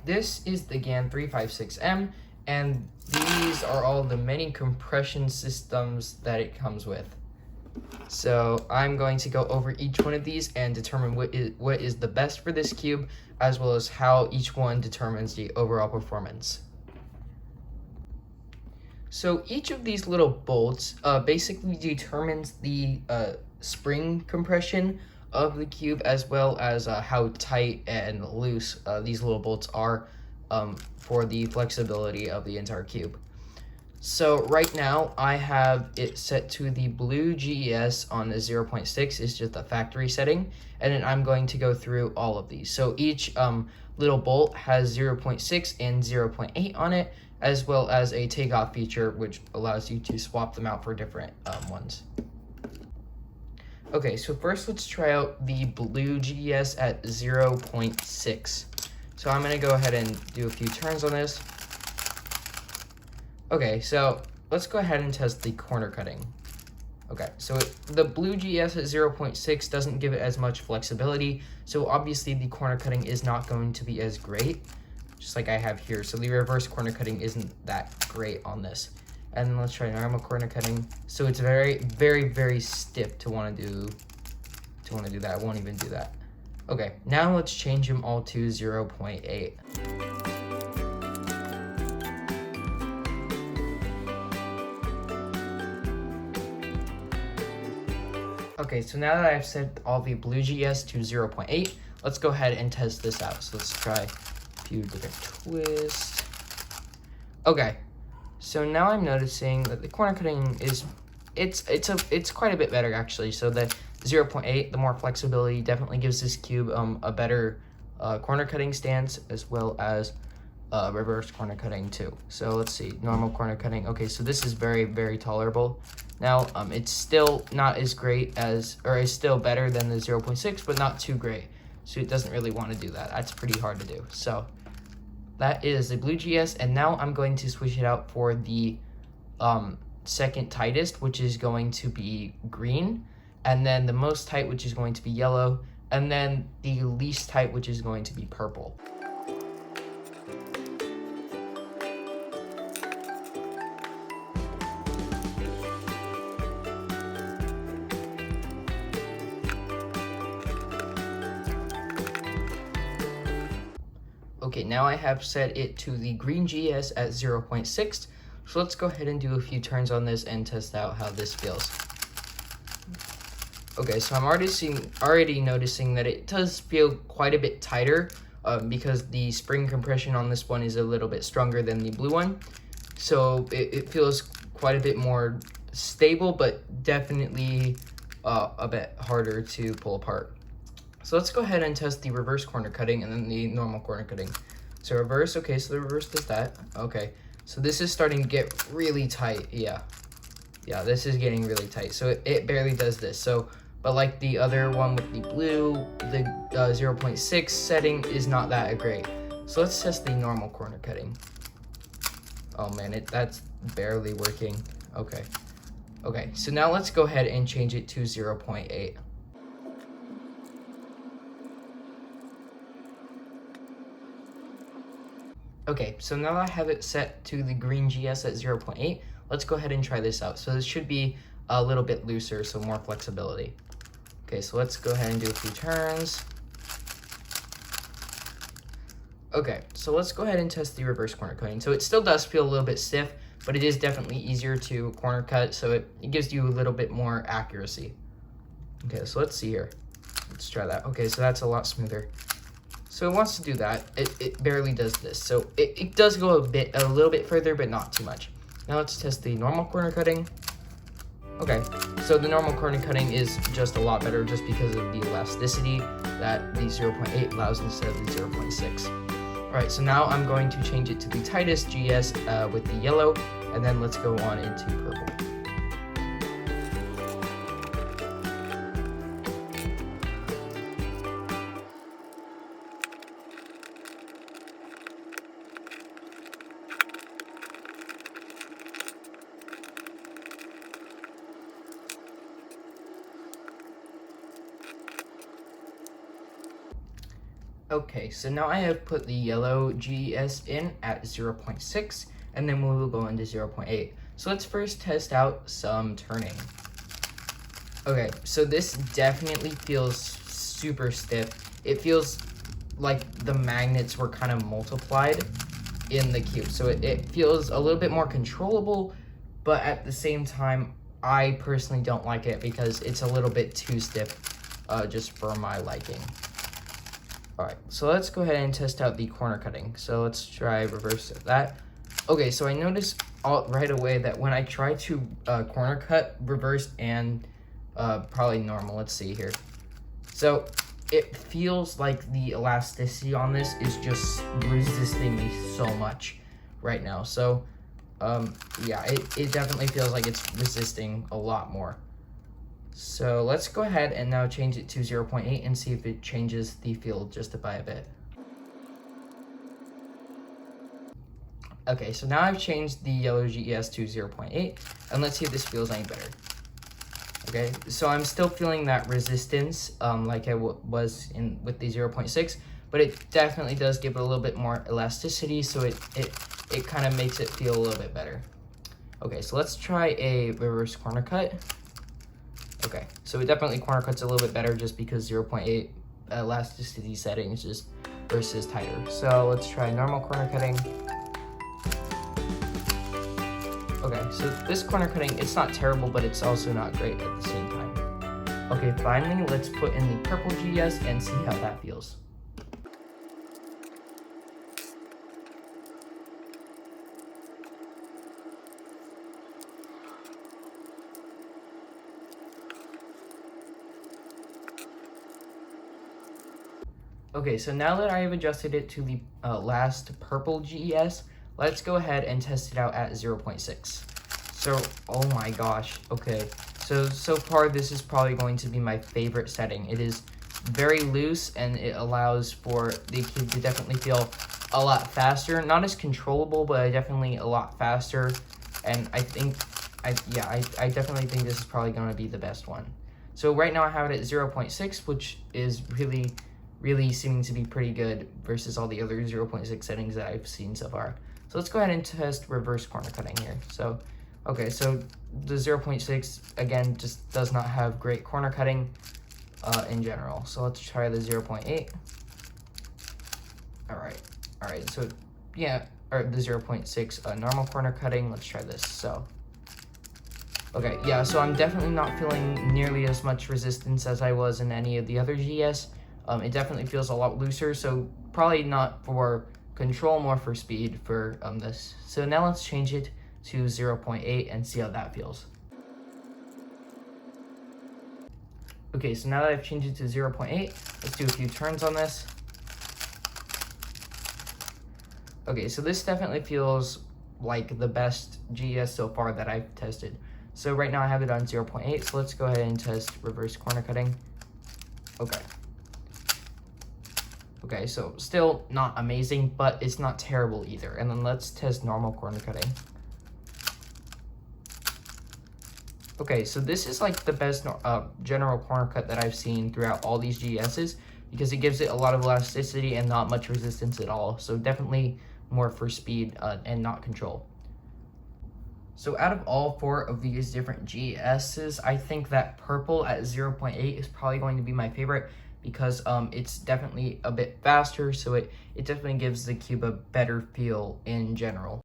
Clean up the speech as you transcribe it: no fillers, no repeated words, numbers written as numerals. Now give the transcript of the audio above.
this is the GAN 356M, and these are all the many compression systems that it comes with. So I'm going to go over each one of these and determine what is the best for this cube, as well as how each one determines the overall performance. So each of these little bolts basically determines the spring compression of the cube, as well as how tight and loose these little bolts are for the flexibility of the entire cube. So right now I have it set to the blue GES on the 0.6, is just a factory setting, and then I'm going to go through all of these. So each little bolt has 0.6 and 0.8 on it, as well as a takeoff feature which allows you to swap them out for different ones. Okay, so first let's try out the blue GES at 0.6. So I'm going to go ahead and do a few turns on this. Okay, so let's go ahead and test the corner cutting. Okay, so the blue GES at 0.6 doesn't give it as much flexibility, so obviously the corner cutting is not going to be as great, just like I have here. So the reverse corner cutting isn't that great on this. And then let's try normal corner cutting. So it's very, very, very stiff to want to do that. I won't even do that. Okay, now let's change them all to 0.8. Okay, so now that I've set all the blue GS to 0.8, let's go ahead and test this out. So let's try a few different twists. Okay, so now I'm noticing that the corner cutting is, it's quite a bit better actually. So the 0.8, the more flexibility, definitely gives this cube a better corner cutting stance, as well as reverse corner cutting too. So let's see, normal corner cutting. Okay, so this is very, very tolerable. Now, it's still not as great as, or is still better than the 0.6, but not too great. So it doesn't really want to do that. That's pretty hard to do. So that is the blue GS, and now I'm going to switch it out for the second tightest, which is going to be green, and then the most tight, which is going to be yellow, and then the least tight, which is going to be purple. Okay, now I have set it to the green GS at 0.6. So let's go ahead and do a few turns on this and test out how this feels. Okay, so I'm already noticing that it does feel quite a bit tighter because the spring compression on this one is a little bit stronger than the blue one. So it feels quite a bit more stable, but definitely a bit harder to pull apart. So let's go ahead and test the reverse corner cutting and then the normal corner cutting. So reverse, okay, so the reverse does that. Okay, so this is starting to get really tight. Yeah, this is getting really tight. So it barely does this. So, but like the other one with the blue, the 0.6 setting is not that great. So let's test the normal corner cutting. Oh man, that's barely working. Okay, so now let's go ahead and change it to 0.8. Okay, so now I have it set to the green GS at 0.8. Let's go ahead and try this out. So this should be a little bit looser, so more flexibility. Okay, so let's go ahead and do a few turns. Okay, so let's go ahead and test the reverse corner cutting. So it still does feel a little bit stiff, but it is definitely easier to corner cut, so it gives you a little bit more accuracy. Okay, so let's see here. Let's try that. Okay, so that's a lot smoother. So it wants to do that. It barely does this. So it does go a little bit further, but not too much. Now let's test the normal corner cutting. Okay, so the normal corner cutting is just a lot better just because of the elasticity that the 0.8 allows instead of the 0.6. All right, so now I'm going to change it to the tightest GS with the yellow, and then let's go on into purple. Okay, so now I have put the yellow GES in at 0.6, and then we will go into 0.8. So let's first test out some turning. Okay, so this definitely feels super stiff. It feels like the magnets were kind of multiplied in the cube. So it feels a little bit more controllable, but at the same time, I personally don't like it because it's a little bit too stiff just for my liking. All right, so let's go ahead and test out the corner cutting. So let's try reverse that. Okay, so I noticed right away that when I try to corner cut, reverse, and probably normal, let's see here. So it feels like the elasticity on this is just resisting me so much right now. So yeah, it definitely feels like it's resisting a lot more. So let's go ahead and now change it to 0.8 and see if it changes the feel just by a bit. Okay, so now I've changed the yellow GES to 0.8, and let's see if this feels any better. Okay, so I'm still feeling that resistance like I was with the 0.6, but it definitely does give it a little bit more elasticity, so it kind of makes it feel a little bit better. Okay, so let's try a reverse corner cut. Okay, so it definitely corner cuts a little bit better just because 0.8 elasticity settings just versus tighter. So let's try normal corner cutting. Okay, so this corner cutting, it's not terrible, but it's also not great at the same time. Okay, finally, let's put in the purple GS and see how that feels. Okay, so now that I have adjusted it to the last purple GES, let's go ahead and test it out at 0.6. So, oh my gosh, okay. So far this is probably going to be my favorite setting. It is very loose and it allows for the cube to definitely feel a lot faster. Not as controllable, but definitely a lot faster. And I definitely think this is probably going to be the best one. So right now I have it at 0.6, which is really seeming to be pretty good versus all the other 0.6 settings that I've seen so far. So let's go ahead and test reverse corner cutting here. So, okay, so the 0.6, again, just does not have great corner cutting in general. So let's try the 0.8. All right, so yeah, or the 0.6 normal corner cutting. Let's try this, so. Okay, yeah, so I'm definitely not feeling nearly as much resistance as I was in any of the other GS. It definitely feels a lot looser, so probably not for control, more for speed for this. So now let's change it to 0.8 and see how that feels. Okay, so now that I've changed it to 0.8, let's do a few turns on this. Okay, so this definitely feels like the best GES so far that I've tested. So right now I have it on 0.8, so let's go ahead and test reverse corner cutting. Okay, so still not amazing, but it's not terrible either. And then let's test normal corner cutting. Okay, so this is like the best general corner cut that I've seen throughout all these GSs because it gives it a lot of elasticity and not much resistance at all. So definitely more for speed and not control. So out of all 4 of these different GSs, I think that purple at 0.8 is probably going to be my favorite because it's definitely a bit faster, so it definitely gives the cube a better feel in general.